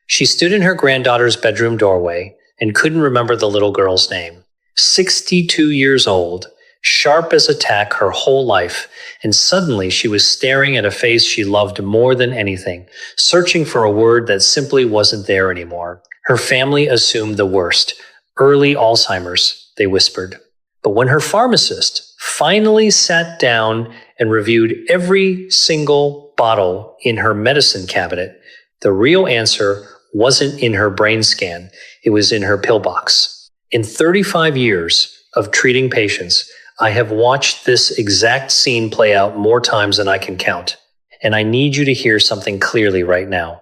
She stood in her granddaughter's bedroom doorway and couldn't remember the little girl's name. 62 years old, sharp as a tack her whole life, and suddenly she was staring at a face she loved more than anything, searching for a word that simply wasn't there anymore. Her family assumed the worst. Early Alzheimer's, they whispered. But when her pharmacist finally sat down and reviewed every single bottle in her medicine cabinet, the real answer wasn't in her brain scan, it was in her pillbox. In 35 years of treating patients, I have watched this exact scene play out more times than I can count. And I need you to hear something clearly right now.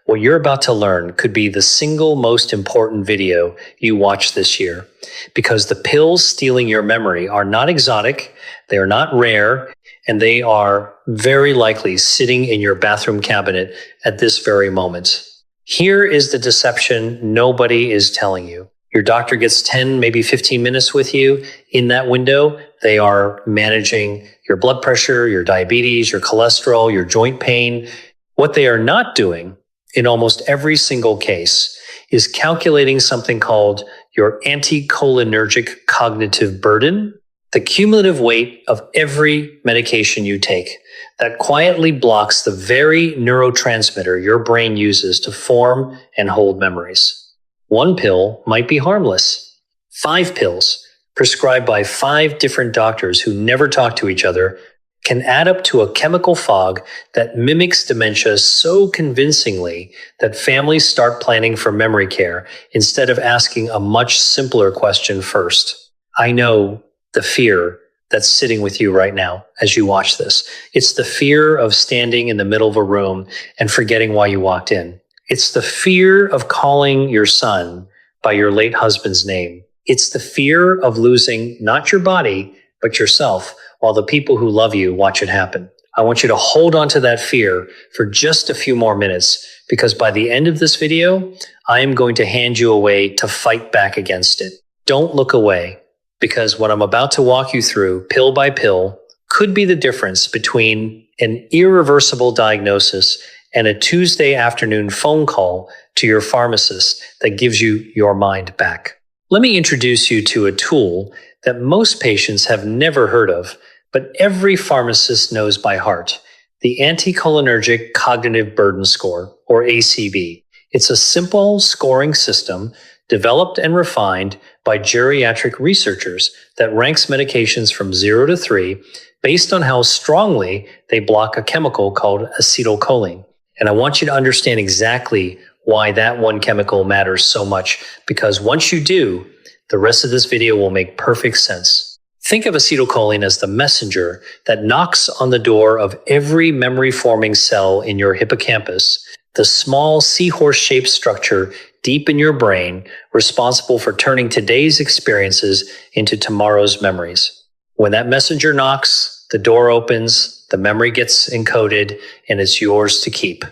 What you're about to learn could be the single most important video you watch this year, because the pills stealing your memory are not exotic, they are not rare, and they are very likely sitting in your bathroom cabinet at this very moment. Here is the deception nobody is telling you. Your doctor gets 10, maybe 15 minutes with you. In that window, they are managing your blood pressure, your diabetes, your cholesterol, your joint pain. What they are not doing in almost every single case is calculating something called your anticholinergic cognitive burden, the cumulative weight of every medication you take that quietly blocks the very neurotransmitter your brain uses to form and hold memories. One pill might be harmless. 5 pills, prescribed by 5 different doctors who never talk to each other, can add up to a chemical fog that mimics dementia so convincingly that families start planning for memory care instead of asking a much simpler question first. I know the fear that's sitting with you right now as you watch this. It's the fear of standing in the middle of a room and forgetting why you walked in. It's the fear of calling your son by your late husband's name. It's the fear of losing not your body, but yourself while the people who love you watch it happen. I want you to hold on to that fear for just a few more minutes, because by the end of this video, I am going to hand you a way to fight back against it. Don't look away, because what I'm about to walk you through, pill by pill, could be the difference between an irreversible diagnosis and a Tuesday afternoon phone call to your pharmacist that gives you your mind back. Let me introduce you to a tool that most patients have never heard of, but every pharmacist knows by heart: the Anticholinergic Cognitive Burden Score, or ACB. It's a simple scoring system developed and refined by geriatric researchers that ranks medications from 0 to 3 based on how strongly they block a chemical called acetylcholine. And I want you to understand exactly why that one chemical matters so much, because once you do, the rest of this video will make perfect sense. Think of acetylcholine as the messenger that knocks on the door of every memory-forming cell in your hippocampus, the small seahorse-shaped structure deep in your brain responsible for turning today's experiences into tomorrow's memories. When that messenger knocks, the door opens, the memory gets encoded, and it's yours to keep.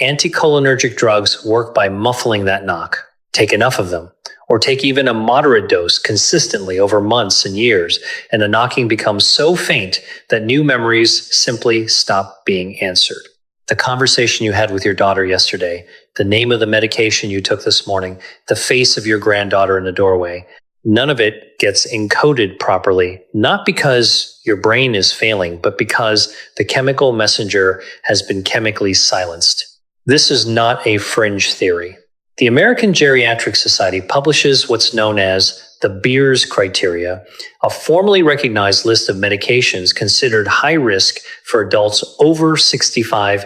Anticholinergic drugs work by muffling that knock. Take enough of them, or take even a moderate dose consistently over months and years, and the knocking becomes so faint that new memories simply stop being answered. The conversation you had with your daughter yesterday, the name of the medication you took this morning, the face of your granddaughter in the doorway, none of it gets encoded properly, not because your brain is failing, but because the chemical messenger has been chemically silenced. This is not a fringe theory. The American Geriatric Society publishes what's known as the Beers criteria, a formally recognized list of medications considered high risk for adults over 65,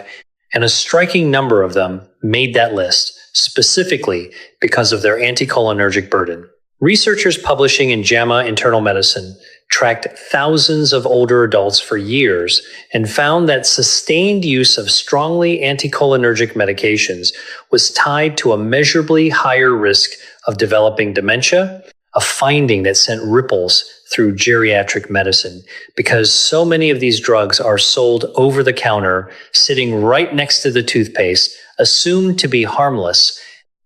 and a striking number of them made that list specifically because of their anticholinergic burden. Researchers publishing in JAMA Internal Medicine tracked thousands of older adults for years and found that sustained use of strongly anticholinergic medications was tied to a measurably higher risk of developing dementia, a finding that sent ripples through geriatric medicine, because so many of these drugs are sold over the counter, sitting right next to the toothpaste, assumed to be harmless.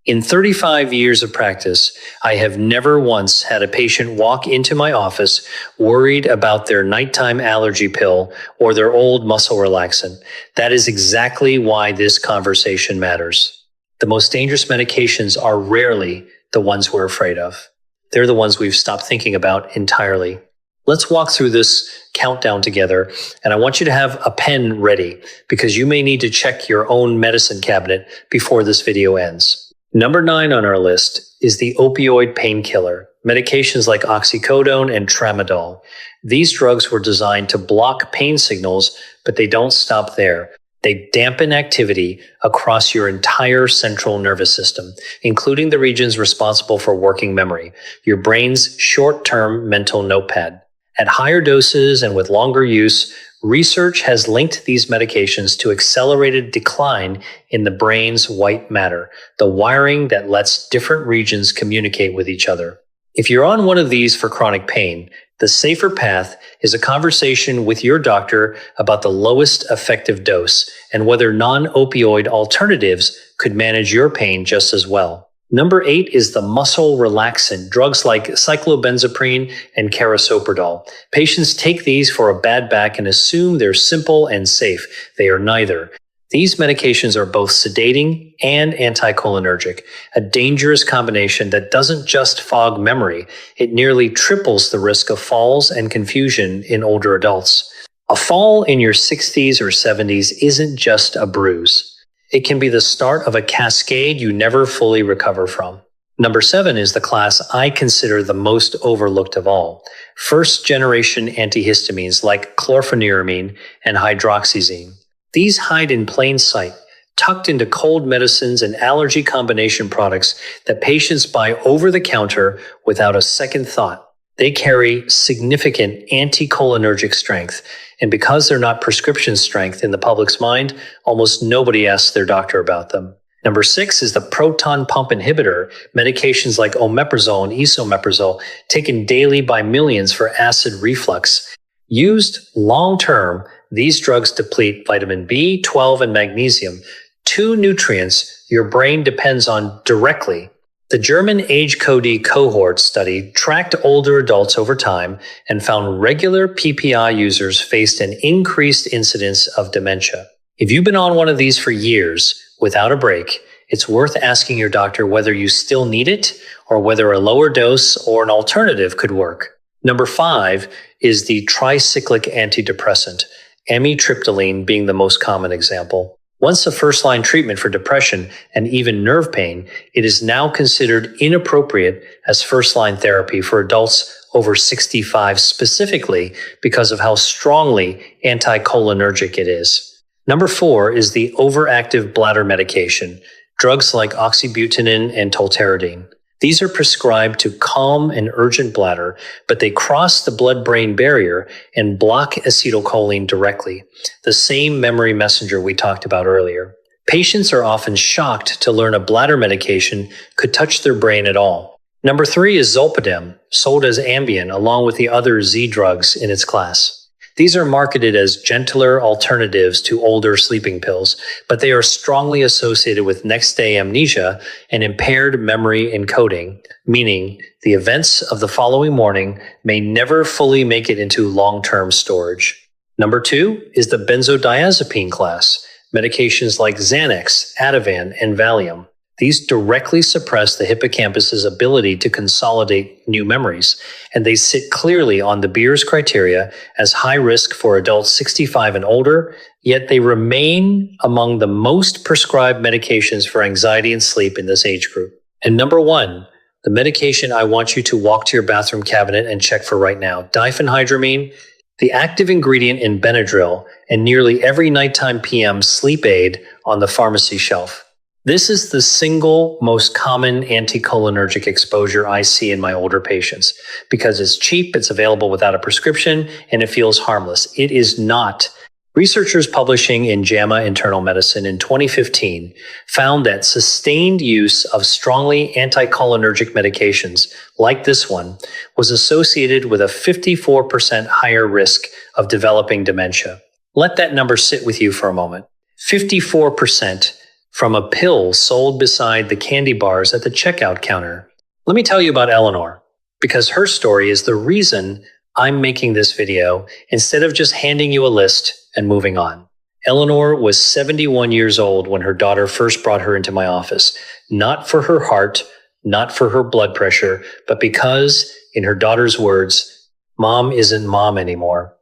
In 35 years of practice, I have never once had a patient walk into my office worried about their nighttime allergy pill or their old muscle relaxant. That is exactly why this conversation matters. The most dangerous medications are rarely the ones we're afraid of. They're the ones we've stopped thinking about entirely. Let's walk through this countdown together, and I want you to have a pen ready because you may need to check your own medicine cabinet before this video ends. Number 9 on our list is the opioid painkiller, medications like oxycodone and tramadol. These drugs were designed to block pain signals, but they don't stop there. They dampen activity across your entire central nervous system, including the regions responsible for working memory, your brain's short-term mental notepad. At higher doses and with longer use, research has linked these medications to accelerated decline in the brain's white matter, the wiring that lets different regions communicate with each other. If you're on one of these for chronic pain, the safer path is a conversation with your doctor about the lowest effective dose and whether non-opioid alternatives could manage your pain just as well. Number 8 is the muscle relaxant, drugs like cyclobenzaprine and carisoprodol. Patients take these for a bad back and assume they're simple and safe. They are neither. These medications are both sedating and anticholinergic, a dangerous combination that doesn't just fog memory, it nearly triples the risk of falls and confusion in older adults. A fall in your 60s or 70s isn't just a bruise. It can be the start of a cascade you never fully recover from. Number 7 is the class I consider the most overlooked of all. First-generation antihistamines like chlorpheniramine and hydroxyzine. These hide in plain sight, tucked into cold medicines and allergy combination products that patients buy over the counter without a second thought. They carry significant anticholinergic strength, and because they're not prescription strength in the public's mind, almost nobody asks their doctor about them. Number 6 is the proton pump inhibitor, medications like omeprazole and esomeprazole, taken daily by millions for acid reflux. Used long-term, these drugs deplete vitamin B, 12, and magnesium, 2 nutrients your brain depends on directly. The German age-coded cohort study tracked older adults over time and found regular PPI users faced an increased incidence of dementia. If you've been on one of these for years without a break, it's worth asking your doctor whether you still need it or whether a lower dose or an alternative could work. Number 5 is the tricyclic antidepressant, amitriptyline being the most common example. Once a first-line treatment for depression and even nerve pain, it is now considered inappropriate as first-line therapy for adults over 65 specifically because of how strongly anticholinergic it is. Number 4 is the overactive bladder medication, drugs like oxybutynin and tolterodine. These are prescribed to calm an urgent bladder, but they cross the blood-brain barrier and block acetylcholine directly, the same memory messenger we talked about earlier. Patients are often shocked to learn a bladder medication could touch their brain at all. Number 3 is zolpidem, sold as Ambien along with the other Z drugs in its class. These are marketed as gentler alternatives to older sleeping pills, but they are strongly associated with next-day amnesia and impaired memory encoding, meaning the events of the following morning may never fully make it into long-term storage. Number 2 is the benzodiazepine class, medications like Xanax, Ativan, and Valium. These directly suppress the hippocampus's ability to consolidate new memories, and they sit clearly on the Beers criteria as high risk for adults 65 and older, yet they remain among the most prescribed medications for anxiety and sleep in this age group. And number 1, the medication I want you to walk to your bathroom cabinet and check for right now, diphenhydramine, the active ingredient in Benadryl, and nearly every nighttime PM sleep aid on the pharmacy shelf. This is the single most common anticholinergic exposure I see in my older patients because it's cheap, it's available without a prescription, and it feels harmless. It is not. Researchers publishing in JAMA Internal Medicine in 2015 found that sustained use of strongly anticholinergic medications like this one was associated with a 54% higher risk of developing dementia. Let that number sit with you for a moment. 54%. From a pill sold beside the candy bars at the checkout counter. Let me tell you about Eleanor, because her story is the reason I'm making this video instead of just handing you a list and moving on. Eleanor was 71 years old when her daughter first brought her into my office, not for her heart, not for her blood pressure, but because, in her daughter's words, Mom isn't mom anymore.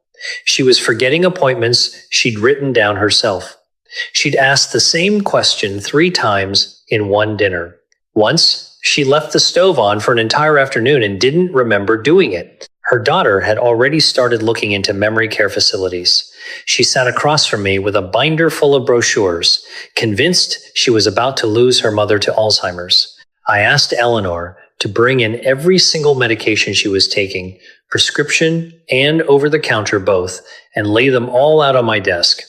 She was forgetting appointments she'd written down herself. She'd asked the same question 3 times in one dinner. Once, she left the stove on for an entire afternoon and didn't remember doing it. Her daughter had already started looking into memory care facilities. She sat across from me with a binder full of brochures, convinced she was about to lose her mother to Alzheimer's. I asked Eleanor to bring in every single medication she was taking, prescription and over-the-counter both, and lay them all out on my desk.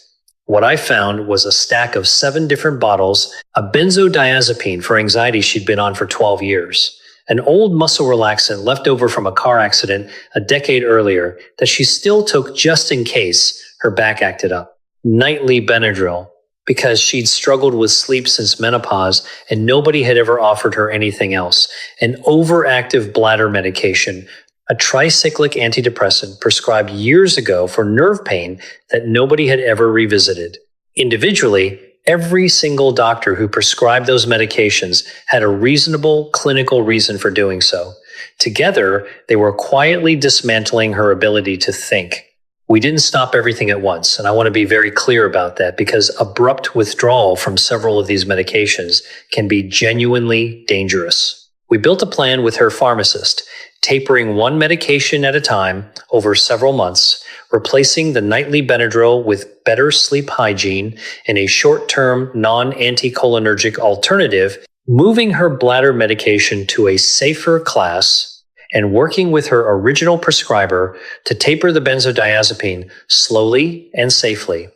What I found was a stack of 7 different bottles, a benzodiazepine for anxiety she'd been on for 12 years, an old muscle relaxant left over from a car accident a decade earlier that she still took just in case her back acted up, nightly Benadryl, because she'd struggled with sleep since menopause and nobody had ever offered her anything else, an overactive bladder medication, a tricyclic antidepressant prescribed years ago for nerve pain that nobody had ever revisited. Individually, every single doctor who prescribed those medications had a reasonable clinical reason for doing so. Together, they were quietly dismantling her ability to think. We didn't stop everything at once, and I want to be very clear about that because abrupt withdrawal from several of these medications can be genuinely dangerous. We built a plan with her pharmacist, tapering 1 medication at a time over several months, replacing the nightly Benadryl with better sleep hygiene and a short-term non-anticholinergic alternative, moving her bladder medication to a safer class, and working with her original prescriber to taper the benzodiazepine slowly and safely.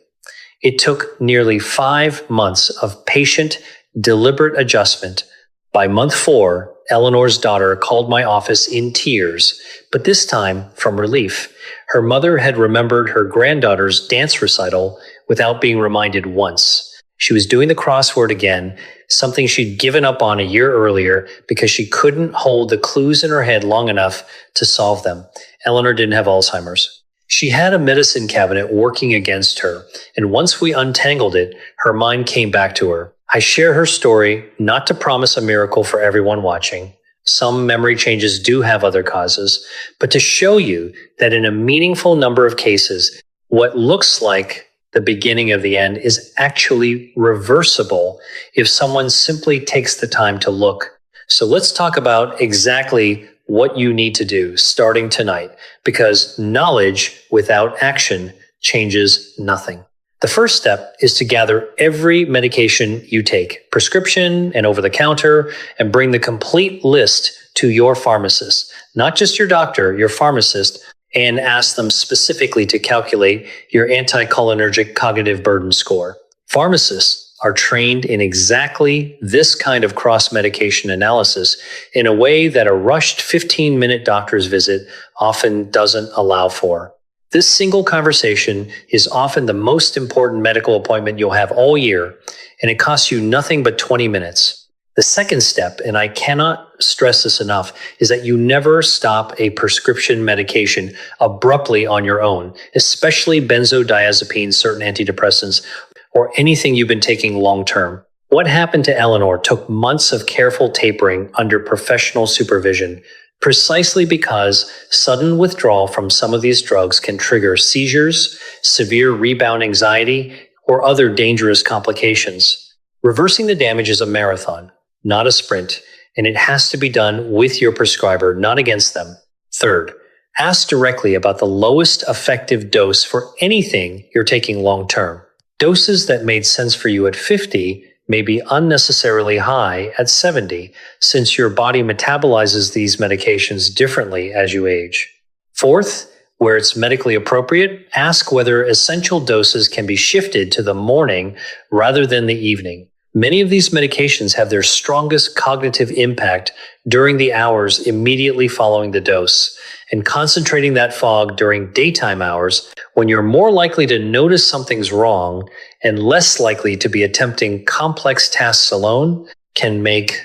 It took nearly 5 months of patient, deliberate adjustment. By month 4, Eleanor's daughter called my office in tears, but this time from relief. Her mother had remembered her granddaughter's dance recital without being reminded once. She was doing the crossword again, something she'd given up on a year earlier because she couldn't hold the clues in her head long enough to solve them. Eleanor didn't have Alzheimer's. She had a medicine cabinet working against her, and once we untangled it, her mind came back to her. I share her story not to promise a miracle for everyone watching. Some memory changes do have other causes, but to show you that in a meaningful number of cases, what looks like the beginning of the end is actually reversible if someone simply takes the time to look. So let's talk about exactly what you need to do starting tonight, because knowledge without action changes nothing. The first step is to gather every medication you take, prescription and over-the-counter, and bring the complete list to your pharmacist, not just your doctor, your pharmacist, and ask them specifically to calculate your anticholinergic cognitive burden score. Pharmacists are trained in exactly this kind of cross-medication analysis in a way that a rushed 15-minute doctor's visit often doesn't allow for. This single conversation is often the most important medical appointment you'll have all year, and it costs you nothing but 20 minutes. The second step, and I cannot stress this enough, is that you never stop a prescription medication abruptly on your own, especially benzodiazepines, certain antidepressants, or anything you've been taking long-term. What happened to Eleanor took months of careful tapering under professional supervision, precisely because sudden withdrawal from some of these drugs can trigger seizures, severe rebound anxiety, or other dangerous complications. Reversing the damage is a marathon, not a sprint, and it has to be done with your prescriber, not against them. Third, ask directly about the lowest effective dose for anything you're taking long-term. Doses that made sense for you at 50 may be unnecessarily high at 70, since your body metabolizes these medications differently as you age. Fourth, where it's medically appropriate, ask whether essential doses can be shifted to the morning rather than the evening. Many of these medications have their strongest cognitive impact during the hours immediately following the dose, and concentrating that fog during daytime hours when you're more likely to notice something's wrong and less likely to be attempting complex tasks alone can make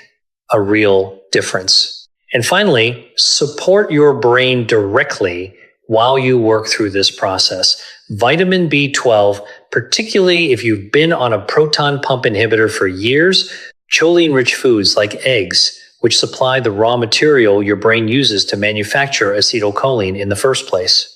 a real difference. And finally, support your brain directly while you work through this process. Vitamin B12, particularly if you've been on a proton pump inhibitor for years, choline-rich foods like eggs, which supply the raw material your brain uses to manufacture acetylcholine in the first place.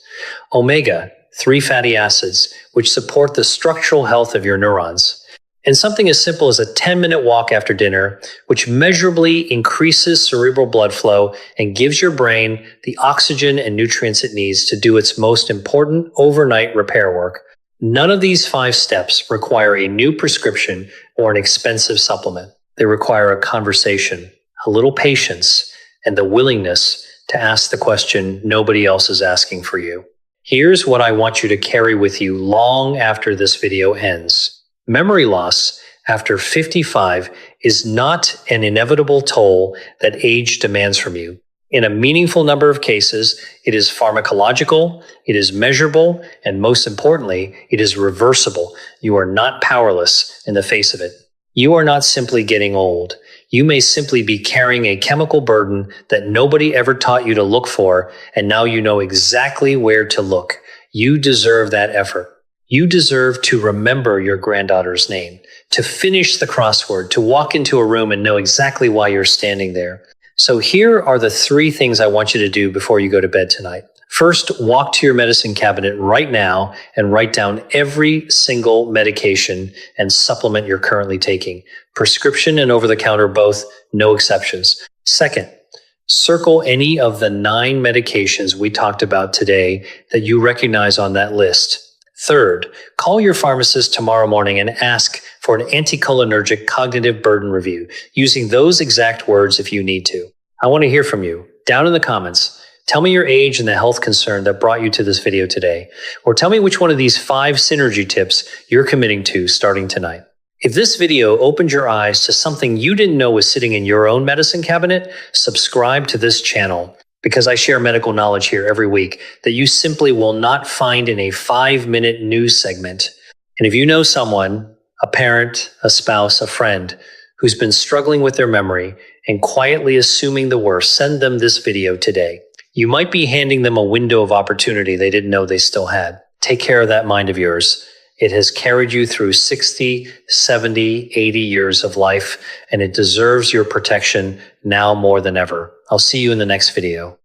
Omega-3 fatty acids, which support the structural health of your neurons. And something as simple as a 10-minute walk after dinner, which measurably increases cerebral blood flow and gives your brain the oxygen and nutrients it needs to do its most important overnight repair work. None of these 5 steps require a new prescription or an expensive supplement. They require a conversation, a little patience, and the willingness to ask the question nobody else is asking for you. Here's what I want you to carry with you long after this video ends. Memory loss after 55 is not an inevitable toll that age demands from you. In a meaningful number of cases, it is pharmacological, it is measurable, and most importantly, it is reversible. You are not powerless in the face of it. You are not simply getting old. You may simply be carrying a chemical burden that nobody ever taught you to look for, and now you know exactly where to look. You deserve that effort. You deserve to remember your granddaughter's name, to finish the crossword, to walk into a room and know exactly why you're standing there. So here are the 3 things I want you to do before you go to bed tonight. First, walk to your medicine cabinet right now and write down every single medication and supplement you're currently taking. Prescription and over-the-counter both, no exceptions. Second, circle any of the 9 medications we talked about today that you recognize on that list. Third, call your pharmacist tomorrow morning and ask for an anticholinergic cognitive burden review, using those exact words if you need to. I want to hear from you. Down in the comments, tell me your age and the health concern that brought you to this video today, or tell me which one of these 5 synergy tips you're committing to starting tonight. If this video opened your eyes to something you didn't know was sitting in your own medicine cabinet, subscribe to this channel, because I share medical knowledge here every week that you simply will not find in a 5-minute news segment. And if you know someone, a parent, a spouse, a friend, who's been struggling with their memory and quietly assuming the worst, send them this video today. You might be handing them a window of opportunity they didn't know they still had. Take care of that mind of yours. It has carried you through 60, 70, 80 years of life, and it deserves your protection now more than ever. I'll see you in the next video.